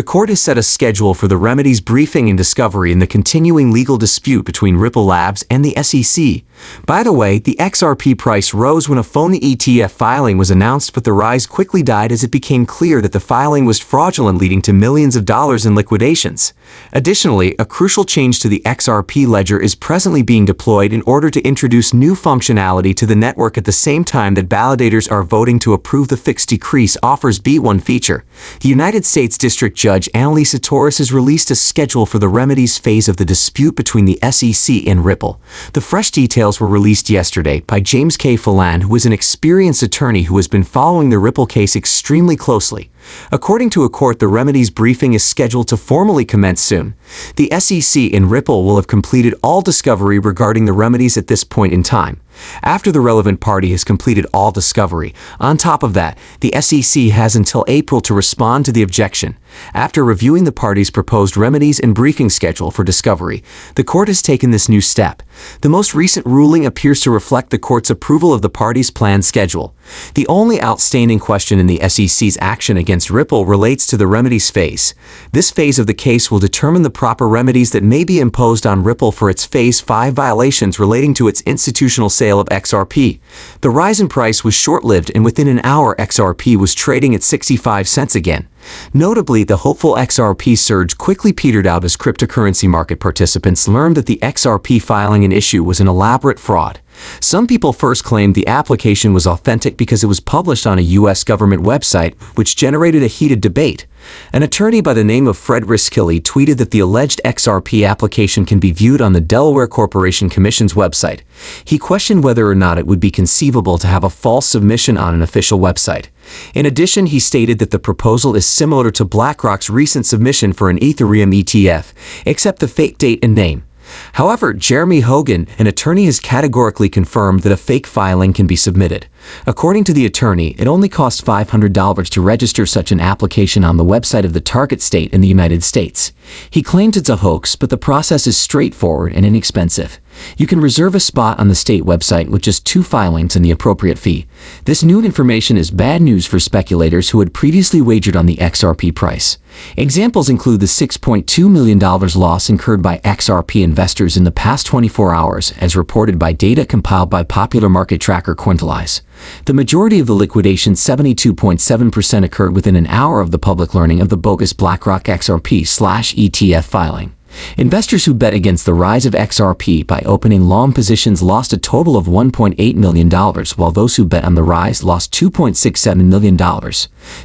The court has set a schedule for the remedies briefing and discovery in the continuing legal dispute between Ripple Labs and the SEC. By the way, the XRP price rose when a phony ETF filing was announced, but the rise quickly died as it became clear that the filing was fraudulent, leading to millions of dollars in liquidations. Additionally, a crucial change to the XRP ledger is presently being deployed in order to introduce new functionality to the network at the same time that validators are voting to approve the fixed decrease offers B1 feature. The United States District Judge Annalisa Torres has released a schedule for the remedies phase of the dispute between the SEC and Ripple. The fresh details were released yesterday by James K. Phelan, who is an experienced attorney who has been following the Ripple case extremely closely. According to a court, the remedies briefing is scheduled to formally commence soon. The SEC and Ripple will have completed all discovery regarding the remedies at this point in time. After the relevant party has completed all discovery, on top of that, the SEC has until April to respond to the objection. After reviewing the parties' proposed remedies and briefing schedule for discovery, the court has taken this new step. The most recent ruling appears to reflect the court's approval of the parties' planned schedule. The only outstanding question in the SEC's action against Ripple relates to the remedies phase. This phase of the case will determine the proper remedies that may be imposed on Ripple for its Phase 5 violations relating to its institutional sale of XRP. The rise in price was short-lived, and within an hour XRP was trading at 65 cents again. Notably, the hopeful XRP surge quickly petered out as cryptocurrency market participants learned that the XRP filing and issue was an elaborate fraud. Some people first claimed the application was authentic because it was published on a U.S. government website, which generated a heated debate. An attorney by the name of Fred Riskilly tweeted that the alleged XRP application can be viewed on the Delaware Corporation Commission's website. He questioned whether or not it would be conceivable to have a false submission on an official website. In addition, he stated that the proposal is similar to BlackRock's recent submission for an Ethereum ETF, except the fake date and name. However, Jeremy Hogan, an attorney, has categorically confirmed that a fake filing can be submitted. According to the attorney, it only costs $500 to register such an application on the website of the target state in the United States. He claims it's a hoax, but the process is straightforward and inexpensive. You can reserve a spot on the state website with just 2 filings and the appropriate fee. This new information is bad news for speculators who had previously wagered on the XRP price. Examples include the $6.2 million loss incurred by XRP investors in the past 24 hours, as reported by data compiled by popular market tracker Quintilize. The majority of the liquidation, 72.7%, occurred within an hour of the public learning of the bogus BlackRock XRP/ETF filing. Investors who bet against the rise of XRP by opening long positions lost a total of $1.8 million, while those who bet on the rise lost $2.67 million.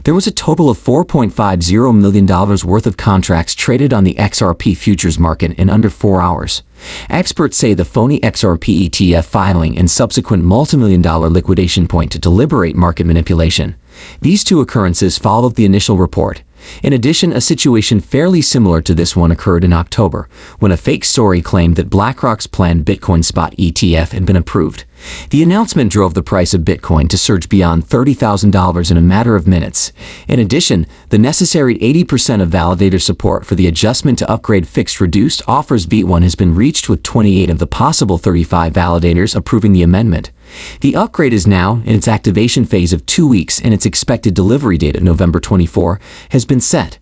There was a total of $4.50 million worth of contracts traded on the XRP futures market in under 4 hours. Experts say the phony XRP ETF filing and subsequent multimillion-dollar liquidation point to deliberate market manipulation. These two occurrences followed the initial report. In addition, a situation fairly similar to this one occurred in October, when a fake story claimed that BlackRock's planned Bitcoin spot ETF had been approved. The announcement drove the price of Bitcoin to surge beyond $30,000 in a matter of minutes. In addition, the necessary 80% of validator support for the adjustment to upgrade fixed reduced offers V1 has been reached, with 28 of the possible 35 validators approving the amendment. The upgrade is now in its activation phase of 2 weeks, and its expected delivery date of November 24 has been set.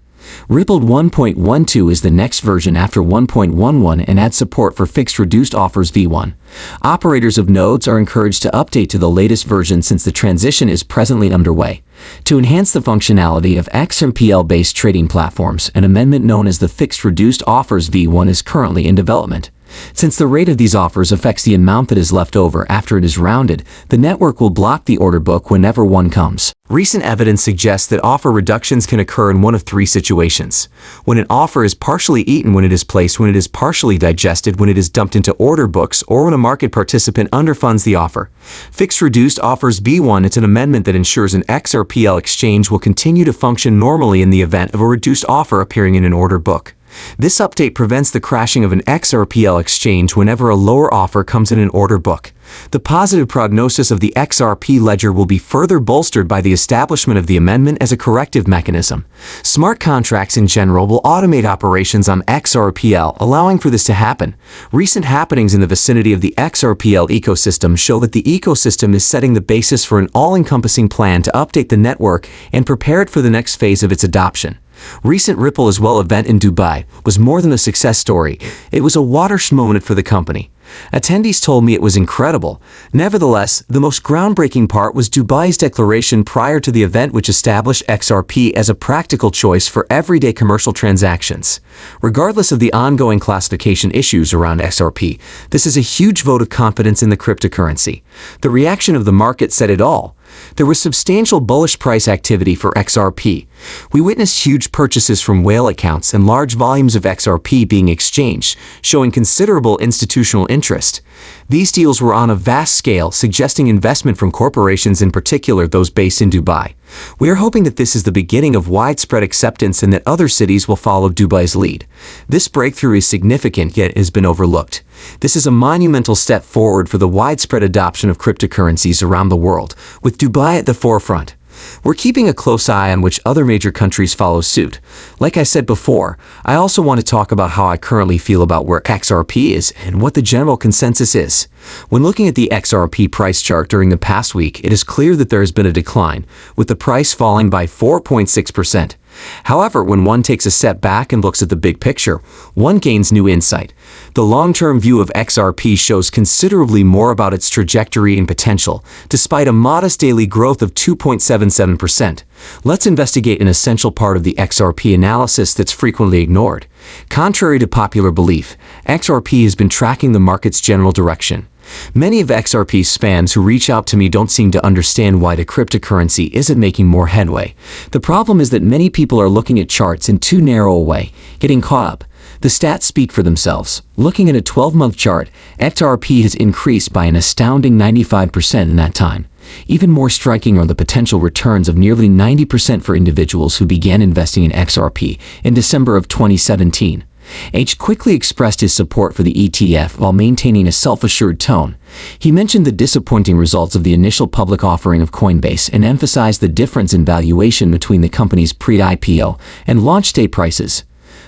Ripple 1.12 is the next version after 1.11 and adds support for fixed reduced offers V1. Operators of nodes are encouraged to update to the latest version since the transition is presently underway. To enhance the functionality of XMPL-based trading platforms, an amendment known as the fixed reduced offers V1 is currently in development. Since the rate of these offers affects the amount that is left over after it is rounded, the network will block the order book whenever one comes. Recent evidence suggests that offer reductions can occur in one of 3 situations: when an offer is partially eaten, when it is placed, when it is partially digested, when it is dumped into order books, or when a market participant underfunds the offer. Fixed reduced offers V1, it's an amendment that ensures an XRPL exchange will continue to function normally in the event of a reduced offer appearing in an order book. This update prevents the crashing of an XRPL exchange whenever a lower offer comes in an order book. The positive prognosis of the XRP ledger will be further bolstered by the establishment of the amendment as a corrective mechanism. Smart contracts in general will automate operations on XRPL, allowing for this to happen. Recent happenings in the vicinity of the XRPL ecosystem show that the ecosystem is setting the basis for an all-encompassing plan to update the network and prepare it for the next phase of its adoption. Recent Ripple as well event in Dubai was more than a success story. It was a watershed moment for the company. Attendees told me it was incredible. Nevertheless, the most groundbreaking part was Dubai's declaration prior to the event, which established XRP as a practical choice for everyday commercial transactions. Regardless of the ongoing classification issues around XRP, this is a huge vote of confidence in the cryptocurrency. The reaction of the market said it all. There was substantial bullish price activity for XRP. We witnessed huge purchases from whale accounts and large volumes of XRP being exchanged, showing considerable institutional interest. These deals were on a vast scale, suggesting investment from corporations, in particular those based in Dubai. We are hoping that this is the beginning of widespread acceptance and that other cities will follow Dubai's lead. This breakthrough is significant yet has been overlooked. This is a monumental step forward for the widespread adoption of cryptocurrencies around the world, with Dubai at the forefront. We're keeping a close eye on which other major countries follow suit. Like I said before, I also want to talk about how I currently feel about where XRP is and what the general consensus is. When looking at the XRP price chart during the past week, it is clear that there has been a decline, with the price falling by 4.6%. However, when one takes a step back and looks at the big picture, one gains new insight. The long-term view of XRP shows considerably more about its trajectory and potential, despite a modest daily growth of 2.77%. Let's investigate an essential part of the XRP analysis that's frequently ignored. Contrary to popular belief, XRP has been tracking the market's general direction. Many of XRP's fans who reach out to me don't seem to understand why the cryptocurrency isn't making more headway. The problem is that many people are looking at charts in too narrow a way, getting caught up. The stats speak for themselves. Looking at a 12-month chart, XRP has increased by an astounding 95% in that time. Even more striking are the potential returns of nearly 90% for individuals who began investing in XRP in December of 2017. H quickly expressed his support for the ETF while maintaining a self-assured tone. He mentioned the disappointing results of the initial public offering of Coinbase and emphasized the difference in valuation between the company's pre-IPO and launch day prices.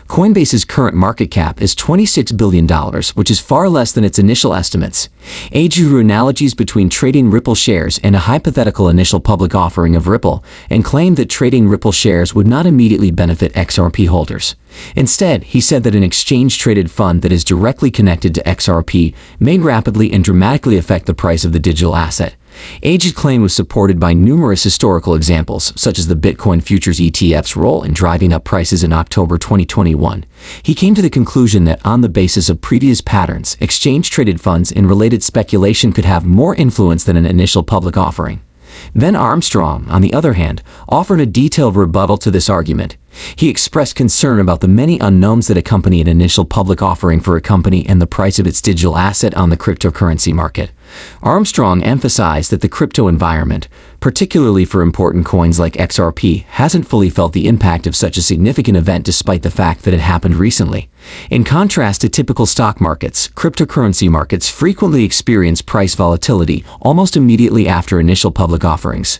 Coinbase's current market cap is $26 billion, which is far less than its initial estimates. Age drew analogies between trading Ripple shares and a hypothetical initial public offering of Ripple, and claimed that trading Ripple shares would not immediately benefit XRP holders. Instead, he said that an exchange-traded fund that is directly connected to XRP may rapidly and dramatically affect the price of the digital asset. Age's claim was supported by numerous historical examples, such as the Bitcoin futures ETF's role in driving up prices in October 2021. He came to the conclusion that on the basis of previous patterns, exchange-traded funds and related speculation could have more influence than an initial public offering. Ben Armstrong, on the other hand, offered a detailed rebuttal to this argument. He expressed concern about the many unknowns that accompany an initial public offering for a company and the price of its digital asset on the cryptocurrency market. Armstrong emphasized that the crypto environment, particularly for important coins like XRP, hasn't fully felt the impact of such a significant event despite the fact that it happened recently. In contrast to typical stock markets, cryptocurrency markets frequently experience price volatility almost immediately after initial public offerings.